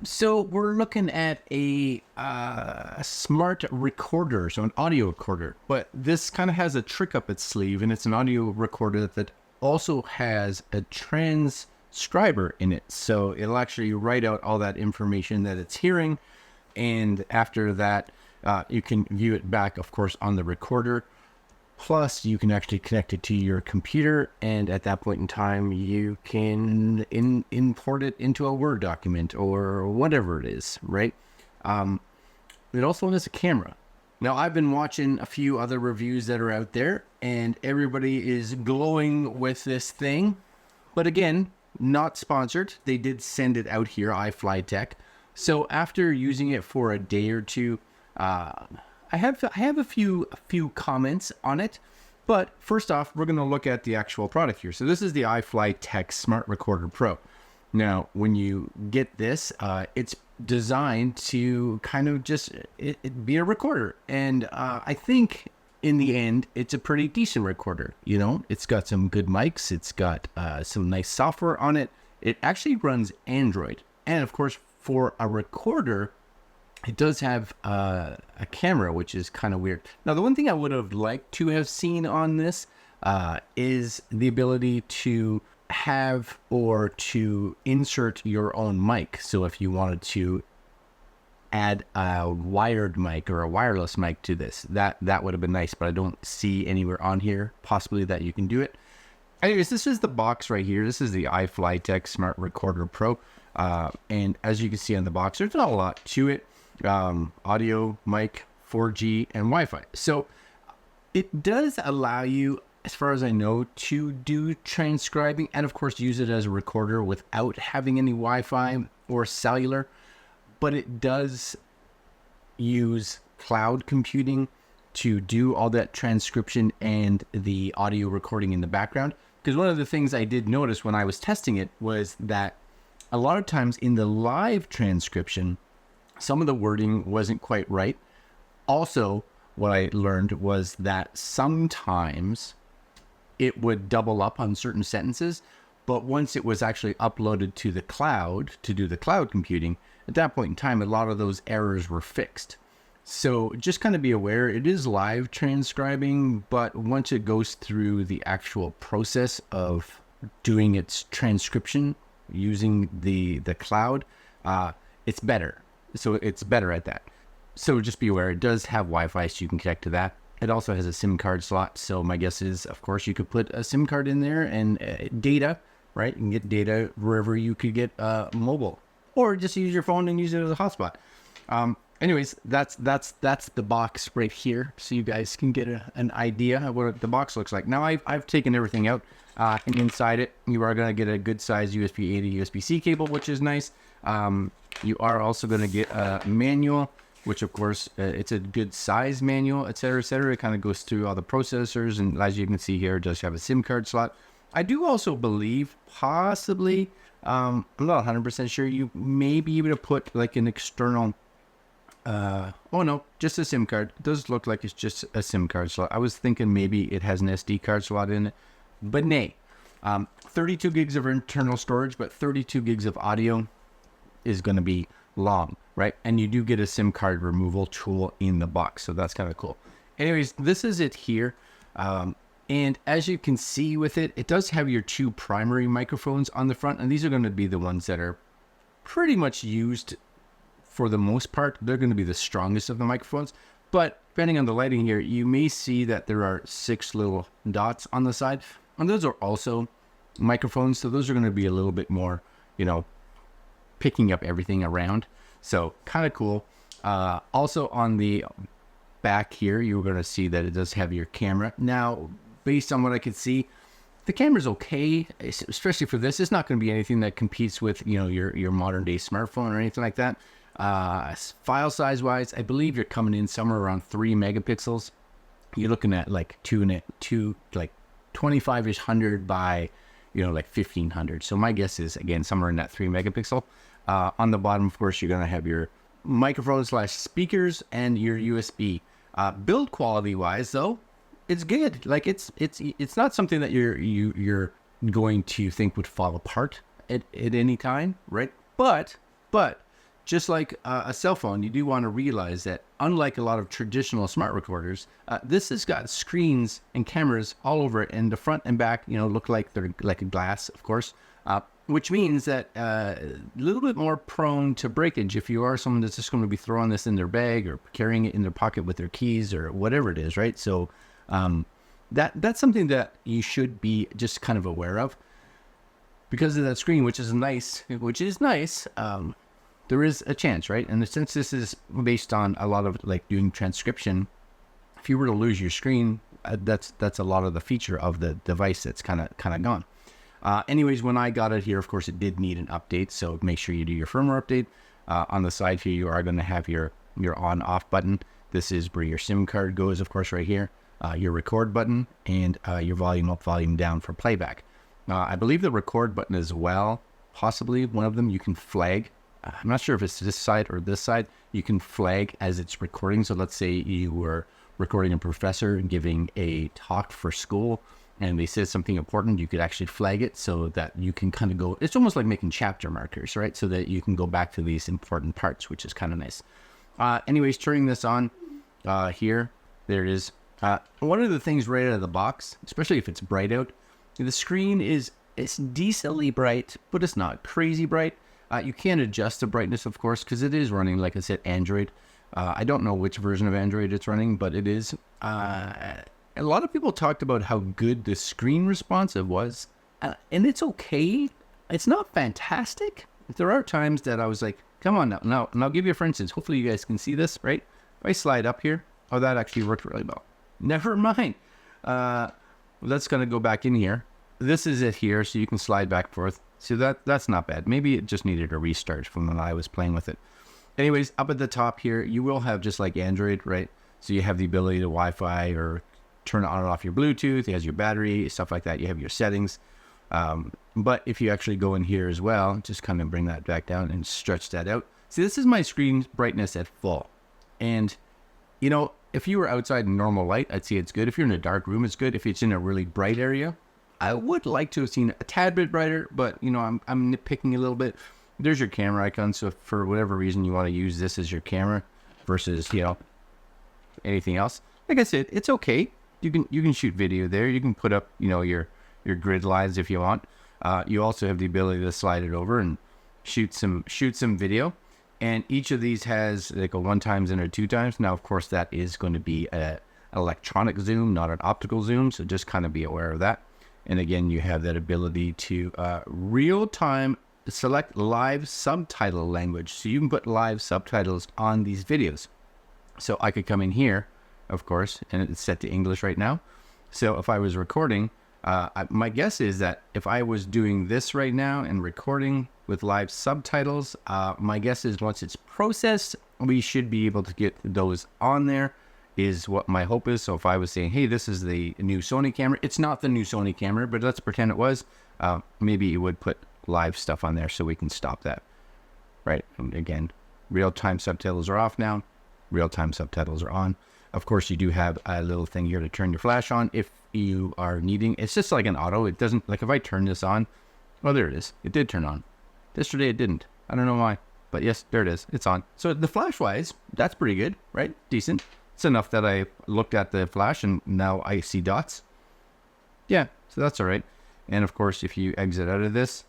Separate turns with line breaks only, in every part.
So we're looking at a smart recorder, so an audio recorder. But this kind of has a trick up its sleeve, and it's an audio recorder that also has a transcriber in it. So it'll actually write out all that information that it's hearing, and after that, you can view it back, of course, on the recorder. Plus, you can actually connect it to your computer, and at that point in time, you can import it into a Word document or whatever it is, right? It also has a camera. Now, I've been watching a few other reviews that are out there, and everybody is glowing with this thing. But again, not sponsored. They did send it out here, iFLYTEK. So after using it for a day or two, I have a few comments on it, but first off, we're going to look at the actual product here. So this is the iFLYTEK Smart Recorder Pro. Now, when you get this, it's designed to kind of just be a recorder, and I think in the end, it's a pretty decent recorder. You know, it's got some good mics, it's got some nice software on it. It actually runs Android, and of course, for a recorder, it does have a camera, which is kind of weird. Now, the one thing I would have liked to have seen on this is the ability to have or to insert your own mic. So if you wanted to add a wired mic or a wireless mic to this, that would have been nice, but I don't see anywhere on here possibly that you can do it. Anyways, this is the box right here. This is the iFLYTEK Smart Recorder Pro. And as you can see on the box, there's not a lot to it. Audio, mic, 4G, and Wi-Fi. So it does allow you, as far as I know, to do transcribing and of course use it as a recorder without having any Wi-Fi or cellular, but it does use cloud computing to do all that transcription and the audio recording in the background. Because one of the things I did notice when I was testing it was that a lot of times in the live transcription, some of the wording wasn't quite right. Also, what I learned was that sometimes it would double up on certain sentences, but once it was actually uploaded to the cloud to do the cloud computing, at that point in time, a lot of those errors were fixed. So just kind of be aware, it is live transcribing, but once it goes through the actual process of doing its transcription using the cloud, it's better. So it's better at that. So just be aware, it does have Wi-Fi, so you can connect to that. It also has a SIM card slot. So my guess is, of course, you could put a SIM card in there and data, right? You can get data wherever you could get mobile, or just use your phone and use it as a hotspot. Anyways, that's the box right here, so you guys can get an idea of what the box looks like. Now I've taken everything out, and inside it you are going to get a good size USB-A to USB-C cable, which is nice. You are also going to get a manual, which of course it's a good size manual, etc., etc. It kind of goes through all the processors, and as you can see here, it does have a SIM card slot. I do also believe, possibly, I'm not 100% sure, you may be able to put like an external. Oh no, just a SIM card. It does look like it's just a SIM card slot. I was thinking maybe it has an SD card slot in it, but nay. 32 gigs of internal storage, but 32 gigs of audio is going to be long, right? And you do get a SIM card removal tool in the box, so that's kind of cool. Anyways, this is it here. And as you can see with it, it does have your two primary microphones on the front, and these are going to be the ones that are pretty much used for the most part. They're going to be the strongest of the microphones, but depending on the lighting here, you may see that there are 6 little dots on the side, and those are also microphones, so those are going to be a little bit more, you know, picking up everything around, so kind of cool. Also on the back here, you're going to see that it does have your camera. Now, based on what I could see, the camera's okay, especially for this. It's not going to be anything that competes with, you know, your modern day smartphone or anything like that. File size wise, I believe you're coming in somewhere around 3 megapixels. You're looking at like 25-ish hundred by, you know, like 1500. So my guess is, again, somewhere in that 3 megapixel. On the bottom, of course, you're going to have your microphone / speakers and your USB. Build quality wise, though, it's good. Like it's not something that you're going to think would fall apart at any time, right? But just like a cell phone, you do want to realize that unlike a lot of traditional smart recorders, this has got screens and cameras all over it, and the front and back, look like they're like a glass, of course, which means that a little bit more prone to breakage if you are someone that's just going to be throwing this in their bag or carrying it in their pocket with their keys or whatever it is, right? So that's something that you should be just kind of aware of because of that screen, which is nice. There is a chance, right? And since this is based on a lot of like doing transcription, if you were to lose your screen, that's a lot of the feature of the device that's kind of gone. Anyways, when I got it here, of course, it did need an update. So make sure you do your firmware update. On the side here, you are going to have your on-off button. This is where your SIM card goes, of course, right here. Your record button and your volume up, volume down for playback. I believe the record button as well, possibly one of them, you can flag. I'm not sure if it's this side or this side. You can flag as it's recording. So let's say you were recording a professor giving a talk for school and they said something important, you could actually flag it so that you can kind of go, it's almost like making chapter markers, right? So that you can go back to these important parts, which is kind of nice. Anyways, turning this on here, there it is. One of the things right out of the box, especially if it's bright out, the screen it's decently bright, but it's not crazy bright. You can adjust the brightness, of course, because it is running, like I said, Android. I don't know which version of Android it's running, but it is. A lot of people talked about how good the screen responsive was, and it's okay. It's not fantastic. There are times that I was like, come on now. And I'll give you, for instance, hopefully you guys can see this, right? If I slide up here, oh, that actually worked really well. Never mind. That's going to go back in here. This is it here, so you can slide back and forth. So that's not bad. Maybe it just needed a restart from when I was playing with it. Anyways, up at the top here, you will have just like Android, right? So you have the ability to Wi-Fi or turn on and off your Bluetooth. It has your battery, stuff like that. You have your settings. But if you actually go in here as well, just kind of bring that back down and stretch that out. See, this is my screen brightness at full. And, if you were outside in normal light, I'd say it's good. If you're in a dark room, it's good. If it's in a really bright area, I would like to have seen a tad bit brighter, but I'm nitpicking a little bit. There's your camera icon. So if for whatever reason you want to use this as your camera versus, anything else, like I said, it's okay. You can shoot video there. You can put up, your grid lines if you want. You also have the ability to slide it over and shoot some video. And each of these has like a 1x and a 2x. Now, of course, that is going to be an electronic zoom, not an optical zoom. So just kind of be aware of that. And again, you have that ability to real-time select live subtitle language. So you can put live subtitles on these videos. So I could come in here, of course, and it's set to English right now. So if I was recording, my guess is that if I was doing this right now and recording with live subtitles, my guess is once it's processed, we should be able to get those on there, is what my hope is. So if I was saying, hey, this is the new Sony camera, it's not the new Sony camera, but let's pretend it was, maybe it would put live stuff on there so we can stop that, right? And again, real-time subtitles are off now, real-time subtitles are on. Of course, you do have a little thing here to turn your flash on if you are needing. It's just like an auto. It doesn't, like if I turn this on, oh, there it is. It did turn on. Yesterday it didn't. I don't know why, but yes, there it is. It's on. So the flash-wise, that's pretty good, right? Decent. It's enough that I looked at the flash and now I see dots. Yeah, so that's all right. And of course, if you exit out of this,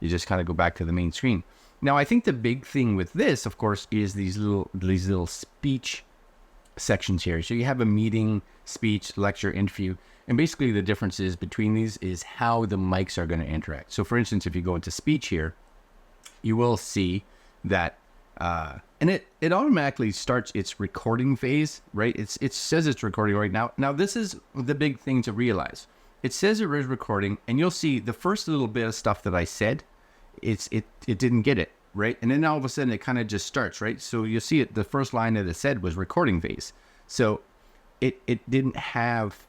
you just kind of go back to the main screen. Now, I think the big thing with this, of course, is these little speech sections here. So you have a meeting, speech, lecture, interview, and basically the differences between these is how the mics are going to interact. So for instance, if you go into speech here, you will see that, and it automatically starts its recording phase, right? It says it's recording right now. Now this is the big thing to realize. It says it is recording, and you'll see the first little bit of stuff that I said, it didn't get it, right? And then all of a sudden it kind of just starts, right? So you'll see it, the first line that it said was recording phase. So it didn't have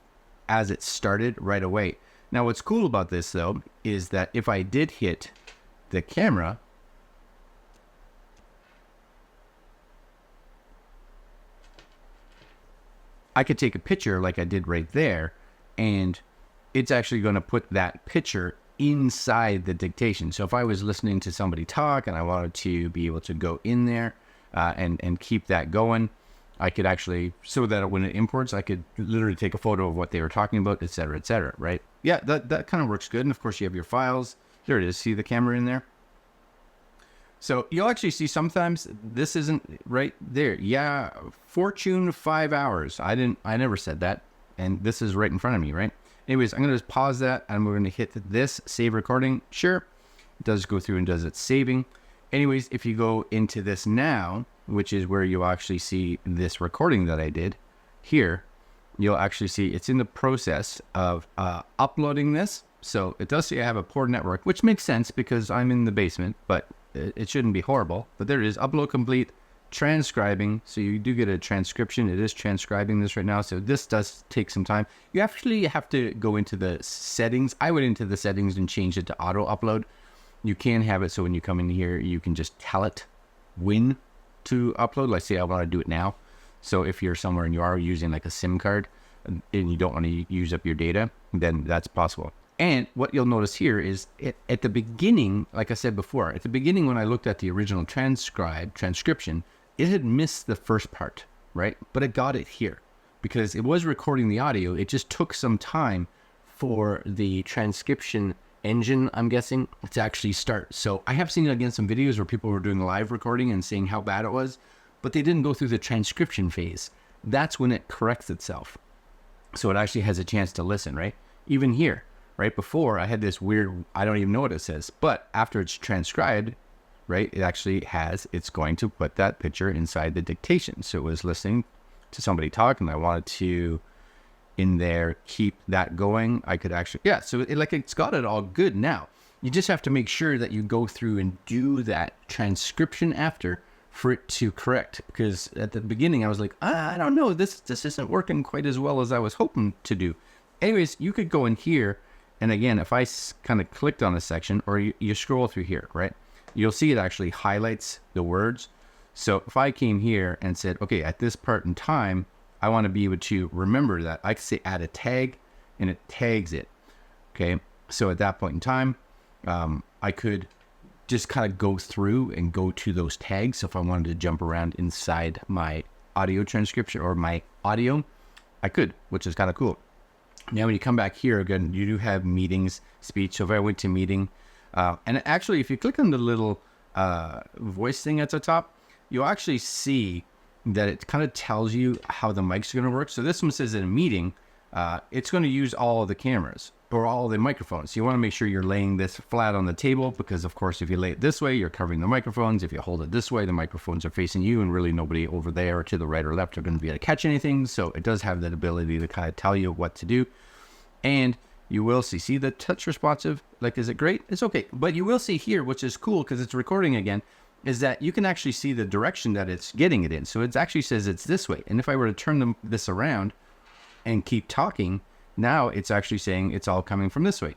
as it started right away. Now what's cool about this though, is that if I did hit the camera, I could take a picture like I did right there, and it's actually going to put that picture inside the dictation. So if I was listening to somebody talk and I wanted to be able to go in there and keep that going, I could actually, so that when it imports, I could literally take a photo of what they were talking about, et cetera, right? Yeah, that kind of works good. And of course you have your files. There it is. See the camera in there? So you'll actually see sometimes this isn't right there. Yeah, Fortune 5 hours. I never said that. And this is right in front of me, right? Anyways, I'm going to just pause that and we're going to hit this save recording. Sure, it does go through and does its saving. Anyways, if you go into this now, which is where you'll actually see this recording that I did here, you'll actually see it's in the process of uploading this. So it does say I have a poor network, which makes sense because I'm in the basement, but it shouldn't be horrible. But there it is, upload complete, transcribing. So you do get a transcription. It is transcribing this right now. So this does take some time. You actually have to go into the settings. I went into the settings and changed it to auto upload. You can have it so when you come in here, you can just tell it when to upload. Let's say I want to do it now. So if you're somewhere and you are using like a SIM card and you don't want to use up your data, then that's possible. And what you'll notice here is at the beginning, like I said before, at the beginning when I looked at the original transcription, it had missed the first part, right? But it got it here because it was recording the audio. It just took some time for the transcription engine, I'm guessing, to actually start. So I have seen again some videos where people were doing live recording and saying how bad it was, but they didn't go through the transcription phase. That's when it corrects itself. So it actually has a chance to listen, right? Even here, right before I had this weird, I don't even know what it says, but after it's transcribed, right, it actually it's going to put that picture inside the dictation. So it was listening to somebody talk and I wanted to in there keep that going. I could actually, yeah, so it's got it all good now. You just have to make sure that you go through and do that transcription after for it to correct, because at the beginning I was like, I don't know, this isn't working quite as well as I was hoping to do. Anyways, you could go in here, and again, if I kind of clicked on a section, or you scroll through here, right, you'll see it actually highlights the words. So if I came here and said, okay, at this part in time, I want to be able to remember that, I could say add a tag, and it tags it. Okay, so at that point in time, I could just kind of go through and go to those tags. So if I wanted to jump around inside my audio transcription or my audio, I could, which is kind of cool. Now, when you come back here again, you do have meetings, speech. So if I went to meeting, and actually, if you click on the little voice thing at the top, you'll actually see that it kind of tells you how the mics are going to work. So this one says in a meeting, it's going to use all of the cameras or all of the microphones. So you want to make sure you're laying this flat on the table, because of course, if you lay it this way, you're covering the microphones. If you hold it this way, the microphones are facing you, and really nobody over there or to the right or left are going to be able to catch anything. So it does have that ability to kind of tell you what to do. And you will see the touch responsive, like, is it great? It's okay. But you will see here, which is cool because it's recording again, is that you can actually see the direction that it's getting it in. So it actually says it's this way. And if I were to turn this around and keep talking, now it's actually saying it's all coming from this way.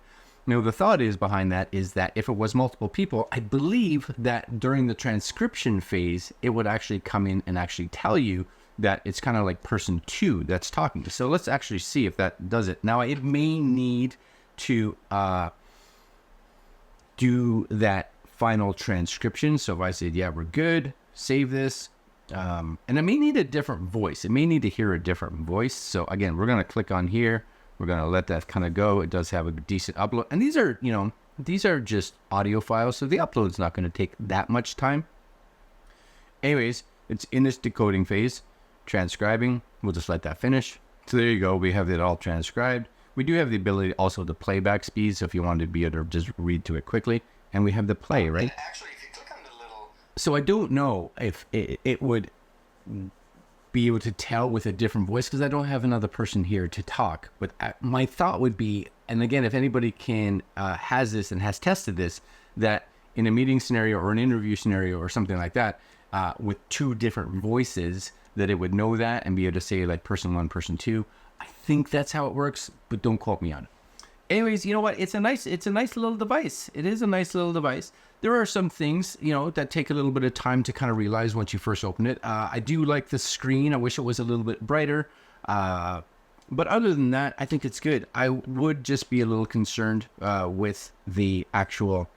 Now, the thought is behind that is that if it was multiple people, I believe that during the transcription phase, it would actually come in and actually tell you that it's kind of like person 2 that's talking. So let's actually see if that does it. Now, it may need to do that final transcription. So if I said, yeah, we're good, save this. And it may need a different voice. It may need to hear a different voice. So again, we're going to click on here. We're going to let that kind of go. It does have a decent upload. And these are, these are just audio files. So the upload's not going to take that much time. Anyways, it's in this decoding phase, transcribing. We'll just let that finish. So there you go. We have it all transcribed. We do have the ability also to playback speed. So if you wanted to be able to just read to it quickly. And we have the play, right?
Actually, if you click on the little...
So I don't know if it would be able to tell with a different voice, because I don't have another person here to talk. But my thought would be, and again, if anybody has this and has tested this, that in a meeting scenario or an interview scenario or something like that, with 2 different voices, that it would know that and be able to say like person 1, person 2. I think that's how it works, but don't quote me on it. Anyways, you know what? It's a nice little device. It is a nice little device. There are some things, that take a little bit of time to kind of realize once you first open it. I do like the screen. I wish it was a little bit brighter. But other than that, I think it's good. I would just be a little concerned with the actual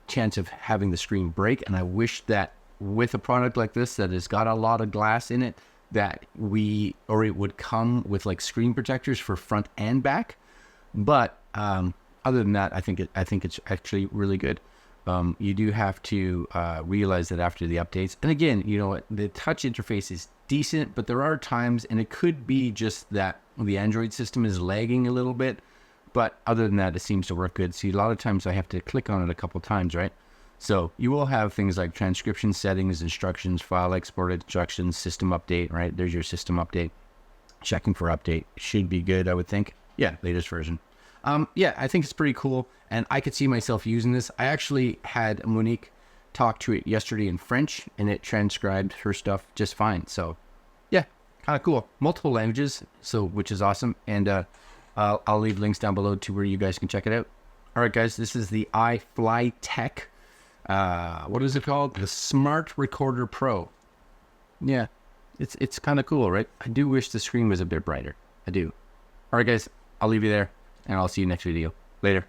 chance of having the screen break. And I wish that with a product like this that has got a lot of glass in it, that it would come with like screen protectors for front and back. But other than that, I think it's actually really good. You do have to realize that after the updates, and again, you know, the touch interface is decent, but there are times, and it could be just that the Android system is lagging a little bit, but other than that, it seems to work good. See, a lot of times I have to click on it a couple times, right? So you will have things like transcription settings, instructions, file export instructions, system update, right? There's your system update. Checking for update should be good, I would think. Yeah, latest version. Yeah, I think it's pretty cool, and I could see myself using this. I actually had Monique talk to it yesterday in French, and it transcribed her stuff just fine. So, yeah, kind of cool. Multiple languages, so which is awesome. And I'll leave links down below to where you guys can check it out. All right, guys, this is the iFLYTEK. What is it called? The Smart Recorder Pro. Yeah, it's kind of cool, right? I do wish the screen was a bit brighter. I do. All right, guys, I'll leave you there, and I'll see you next video. Later.